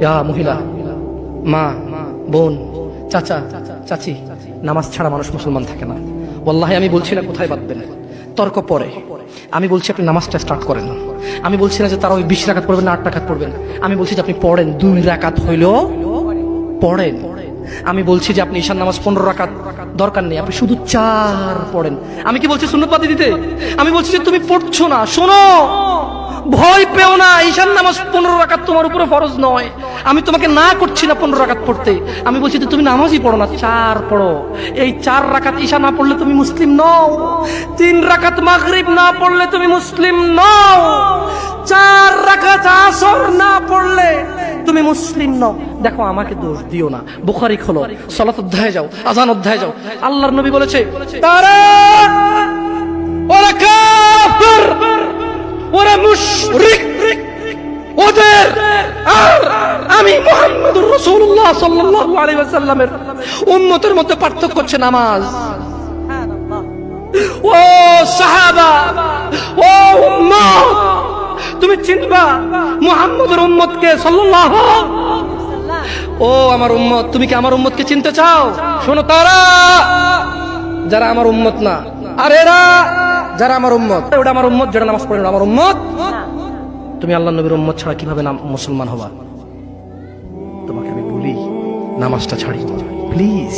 ইয়া মহিলা, মা, বোন, চাচা, চাচি, নামাজ ছাড়া মানুষ মুসলমান থাকে না। ওয়াল্লাহি আমি বলছি না কোথায় বাঁধবেন, তর্ক পরে। আমি বলছি আপনি নামাজটা স্টার্ট করেন। আমি বলছি না যে তারা ওই 20 রাকাত পড়বেন না 8 রাকাত পড়বেন। আমি বলছি যে আপনি পড়েন, 2 রাকাত হইলেও পড়েন। আমি বলছি যে আপনি ঈশার নামাজ 15 রাকাত দরকার নেই, আপনি শুধু 4 পড়েন। আমি কি বলছি সুন্নত বাদ দিতে? আমি বলছি যে তুমি পড়ছো না, শোনো, ভয় পেও না, ঈশার নামাজ 15 রাকাত তোমার উপরে ফরজ নয়। আমি তোমাকে না করছি না 15 রাকাত পড়তে, আমি বলছি যে তুমি নামাজই পড়ো না, 4 পড়ো। এই 4 রাকাত ঈশা না পড়লে তুমি মুসলিম নও, 3 রাকাত মাগরিব না পড়লে তুমি মুসলিম নও, 4 রাকাত আসর না পড়লে তুমি মুসলিম নও। দেখো আমাকে দোষ দিও না, বুখারী খোলো, সালাত অধ্যায়ে যাও, আযান অধ্যায়ে যাও। আল্লাহর নবী বলেছে তারা ওরা কাফির, ওরা মুশরিক, ওদের আর আমি মুহাম্মদুর রাসূলুল্লাহ সাল্লাল্লাহু আলাইহি ওয়াসাল্লামের উম্মতের মধ্যে পার্থক্য হচ্ছে নামাজ। ও সাহাবা, ও উম্মত, তুমি চিনবা মুহাম্মদের উম্মতকে সাল্লাল্লাহু। ও আমার উম্মত, তুমি কি আমার উম্মতকে চিনতে চাও? শোনো, তারা যারা আমার উম্মত না, আর এরা যারা আমার উম্মত। ওটা আমার উম্মত যারা নামাজ পড়ে না, আমার উম্মত। তুমি আল্লাহর নবীর উম্মত ছাড়া কিভাবে মুসলমান হবা? তোমাকে আমি বলি নামাজটা ছাড়ি প্লিজ।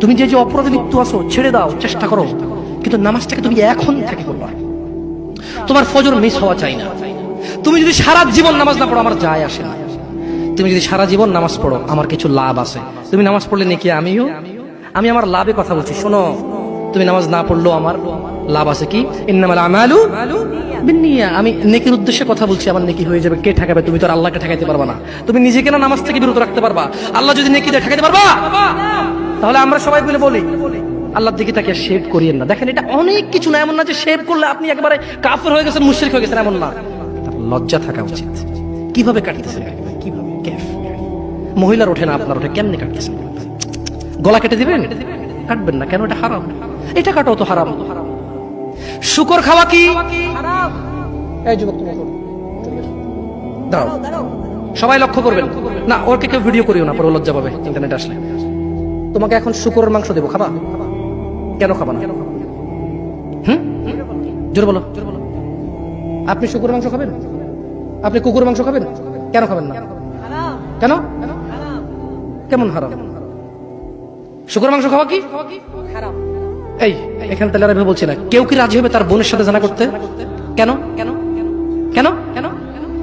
তুমি যে যে অপরাধে লিপ্ত আছো ছেড়ে দাও, চেষ্টা করো, কিন্তু নামাজটাকে তুমি এখন থেকে করবা। তোমার ফজর মিস হওয়া চাই না। তুমি যদি সারা জীবন নামাজ না পড়ো আমার যায় আসে না। তুমি যদি সারা জীবন নামাজ পড়ো আমার কিছু লাভ আছে। তুমি নামাজ পড়লে নাকি আমি আমার লাভে কথা বলছি। শোনো, তুমি নামাজ না পড়লেও আমার লাভ আছে। কি? ইন্নামাল আমালু বিন্নিয়া। আমি নেকির উদ্দেশ্যে কথা বলছি, আমার নেকি হয়ে যাবে। কে ঠেকাবে? তুমি তো আর আল্লাহকে ঠেকাইতে পারবা না। তুমি নিজেকে না নামাজ থেকে বিরত রাখতে পারবা, আল্লাহ যদি নেকি দেয় ঠেকাইতে পারবা? তাহলে আমরা সবাই মিলে বলি আল্লাহর দিকে তাকিয়ে শেভ করিয়েন না। দেখেন, এটা অনেক কিছু না, এমন না যে শেভ করলে আপনি একেবারে কাফের হয়ে গেছেন, মুশরিক হয়ে গেছেন, এমন না। লজ্জা থাকা উচিত। কিভাবে কাটতেছেন? কিভাবে? মহিলার ওঠে না, আপনার ওঠে, কেমনে কাটতেছেন? গলা কেটে দিবেন? কাটবেন না কেন? এটা হারাম। এটা কাটাও তো হারাম। শুকর খাওয়া কি হারাম? এই যুবক, তুমি দাঁড়াও, সবাই লক্ষ্য করবেন না, ওকে কেউ ভিডিও করিও না, পরে লজ্জা পাবে ইন্টারনেট আসলে। তোমাকে এখন শুকরের মাংস দেবো, খাবা? কেন খাবা না? জোরে বলো। আপনি শুকরের মাংস খাবেন? আপনি কুকুরের মাংস খাবেন? কেন খাবেন না? কেন? কেমন হারাম? শুকরের মাংস খাওয়া কি হারাম? এই এখানে তাহলে আর বলছি না, কেউ কি রাজি হবে তার বোনের সাথে জানা করতে? কেন? কেন? কেন? কেন?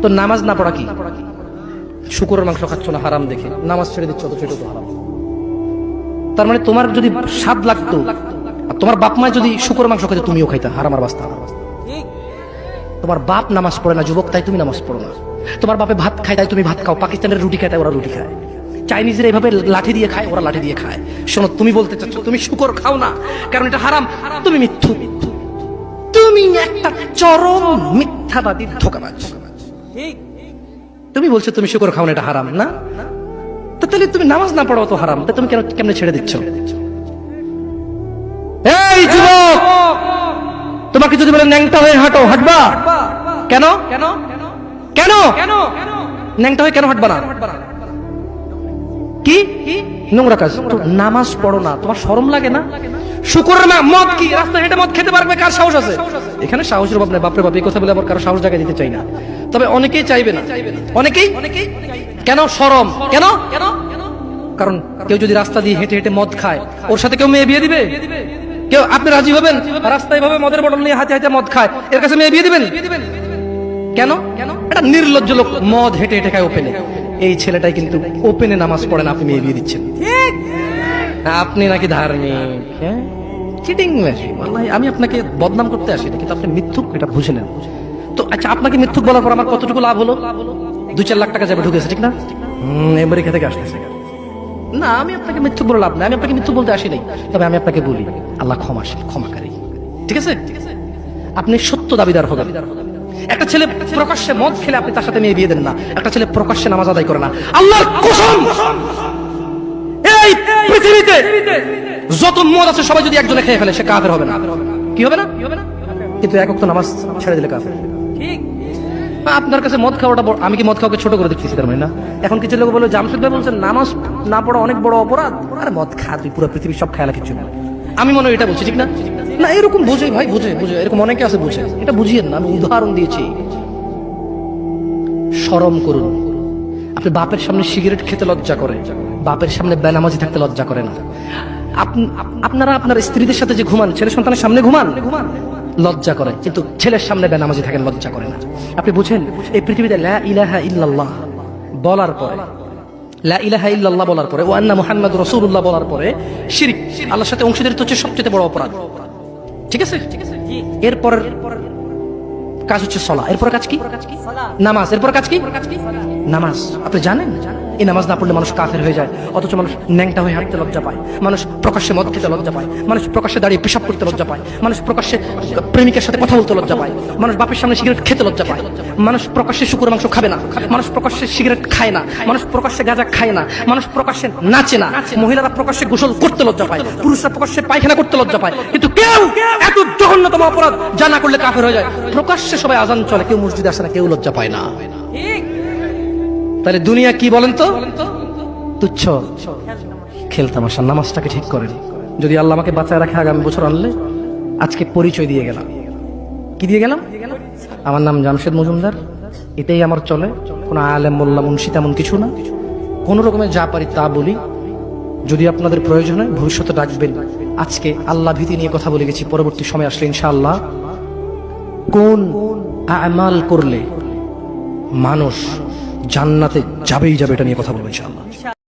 তো নামাজ না পড়া কি? শুকরের মাংস খাচ্ছ না হারাম দেখে নামাজ ছেড়ে দিচ্ছ, তো সেটা তো হারাম। তার মানে তোমার যদি স্বাদ লাগতো আর তোমার বাপ মা যদি শুকরের মাংস খাইতে, তুমিও খাইতা, হারাম আর বাস্তা। তোমার বাপ নামাজ পড়ে না যুবক, তাই তুমি নামাজ পড়ো না। তোমার বাপে ভাত খায় তাই তুমি ভাত খাও, পাকিস্তানের রুটি খায় তাই ওরা রুটি খায়, চাইনিজরা এইভাবে লাঠি দিয়ে খায়, ওরা লাঠি দিয়ে খায়। শোনো, তুমি বলতে চাচ্ছ তুমি শুকর খাও না কারণ এটা হারাম, তুমি মিথ্যু, তুমি একটা চরম মিথ্যাবাদী, ধোঁকাবাজ। তুমি বলছো তুমি শুকর খাও না, এটা হারাম না? তো তাহলে তুমি নামাজ না পড়ো তো হারাম, তা তুমি কেমনে ছেড়ে দিচ্ছ? এই যুবক, তোমাকে যদি বলে ন্যাংটা হয়ে হাঁটো, হাঁটবা? কেন? কেন? কেন? ন্যাংটা হয়ে কেন হাঁটবা না? কি নোংরা কাজ? নামাজ পড়ো না, তোমার শরম লাগে না? শুকরের মদ কি রাস্তায় হেঁটে মদ খেতে পারবে? কার সাহস আছে? এখানে সাহসের অভাব নেই, বাপরে বাপ, এই কথা বলে আবার কারো সাহস জায়গায় দিতে চাই না। তবে অনেকেই চাইবে না, অনেকেই। কেন শরম? কেন? কারণ কেউ যদি রাস্তা দিয়ে হেঁটে হেঁটে মদ খায়, ওর সাথে কেউ মেয়ে বিয়ে দিবে? কেউ? আপনি রাজি হবেন রাস্তায় ভাবে মদের বটল নিয়ে হাতে হাতে মদ খায়, এর কাছে মেয়ে বিয়ে দিবেন? কেন? এটা নির্লজ্জ লোক মদ হেঁটে হেঁটে খায় ওপেনে। এই ছেলেটাই কিন্তু ওপেনে নামাজ পড়ে না, আপনি মেয়ে বিয়ে দিচ্ছেন। আপনি নাকি ধার্মিক? হ্যাঁ, চিটিং মেশিন। আমি আপনাকে বদনাম করতে আসি না, কিন্তু আপনি মিথ্যুক, এটা বুঝে নেন তো। আচ্ছা, আপনাকে মিথ্যুক বলার পর আমার কতটুকু লাভ হলো? 2-4 লাখ টাকা যাবে ঢুকেছে, ঠিক না? আমেরিকা থেকে আসতেছে না। আমি আপনাকে মিথ্যুক বলে লাভ নাই, আমি আপনাকে মিথ্যুক বলতে আসি নাই। তবে আমি আপনাকে বলি আল্লাহ ক্ষমাশীল, ক্ষমাকারী, ঠিক আছে? আপনি সত্য দাবিদার হবেন। একটা ছেলে প্রকাশ্যে মদ খেলে আপনি তার সাথে মেয়ে বিয়ে দেন না, একটা ছেলে প্রকাশ্যে নামাজ আদায় করে না। আল্লাহর কসম, এই পৃথিবীতে যত মদ আছে সবাই যদি একজনে খেয়ে ফেলে, সে কাফের হবে না? কি হবে না? কিন্তু এক ওয়াক্ত নামাজ ছেড়ে দিলে কাফের। ঠিক? আপনার কাছে মদ খাওয়াটা আমি কি মদ খাওয়াকে ছোট করে দেখতেছি তার মানে না? এখন কিছু লোক বলে জামশেদ ভাই বলছেন নামাজ না পড়া অনেক বড় অপরাধ। আরে মদ খা, তুই পুরো পৃথিবীর সব খেয়ালা কিছু না। আমি মনে হয় এটা বলছি, ঠিক না? না এরকম বোঝে ভাই, বোঝে এরকম অনেকে আছে বোঝে, এটা বুঝিয়েন না। আমি উদাহরণ দিয়েছি। শরম করুন। আপনি বাপের সামনে সিগারেট খেতে লজ্জা করে, বাপের সামনে বেনামাজি থাকতে লজ্জা করে না। আপনারা আপনার স্ত্রীদের সাথে যে ঘুমান, ছেলে সন্তানের সামনে ঘুমান, লজ্জা করে, কিন্তু ছেলের সামনে বেনামাজি থাকেন, লজ্জা করে না। আপনি বুঝেন এই পৃথিবীতে লা ইলাহা ইল্লাল্লাহ বলার পরে, লা ইলাহা ইল্লাল্লাহ বলার পরে, ওয়া আন্না মুহাম্মাদুর রাসূলুল্লাহ বলার পরে শিরক, আল্লাহর সাথে অংশীদারিত্ব হচ্ছে সবচেয়ে বড় অপরাধ। ঠিক আছে? এরপর কাজ হচ্ছে সালাত, এরপর কাজ কি? নামাজ। এরপর কাজ কি? নামাজ। আপনি জানেন এই নামাজ না পড়লে মানুষ কাফের হয়ে যায়, অথচ মানুষ ন্যাংটা হয়ে হাঁটতে লজ্জা পায়, মানুষ প্রকাশ্যে মদ খেতে লজ্জা পায়, মানুষ প্রকাশ্যে দাঁড়িয়ে পেশাব করতে লজ্জা পায়, মানুষ প্রকাশ্যে প্রেমিকের সাথে কথা বলতে লজ্জা পায়, মানুষ বাপের সামনে সিগারেট খেতে লজ্জা পায়, মানুষ প্রকাশ্যে শুকর মাংস খাবে না, মানুষ প্রকাশ্যে সিগারেট খায় না, মানুষ প্রকাশ্যে গাঁজা খায় না, মানুষ প্রকাশ্যে নাচে না, মহিলারা প্রকাশ্যে গোসল করতে লজ্জা পায়, পুরুষরা প্রকাশ্যে পায়খানা করতে লজ্জা পায়, কিন্তু কেউ এত জঘন্যতম অপরাধ যা না করলে কাফের হয়ে যায়। প্রকাশ্যে সবাই আজান চলে, কেউ মসজিদে আসে না, কেউ লজ্জা পায় না। তাহলে দুনিয়া কি বলেন তো? তুচ্ছ খেলতামাশা। নামাজটাকে ঠিক করেন। যদি আল্লাহ আমাকে বাঁচায় রাখে আগামী বছর আনলে, আজকে পরিচয় দিয়ে গেলাম। কি দিয়ে গেলাম? আমার নাম জামশেদ মজুমদার, এটাই আমার চলে। কোনো আলেম মোল্লা মুন্সি তেমন কিছু না, কোনো রকমের যা পারি তা বলি। যদি আপনাদের প্রয়োজন হয় ভবিষ্যতে ডাকবেন। আজকে আল্লাহ ভীতি নিয়ে কথা বলে গেছি, পরবর্তী সময় আসলে ইনশাআল্লাহ কোন আমাল করলে মানুষ জান্নাতে যাবেই যাবে এটা নিয়ে কথা বলবো ইনশাআল্লাহ।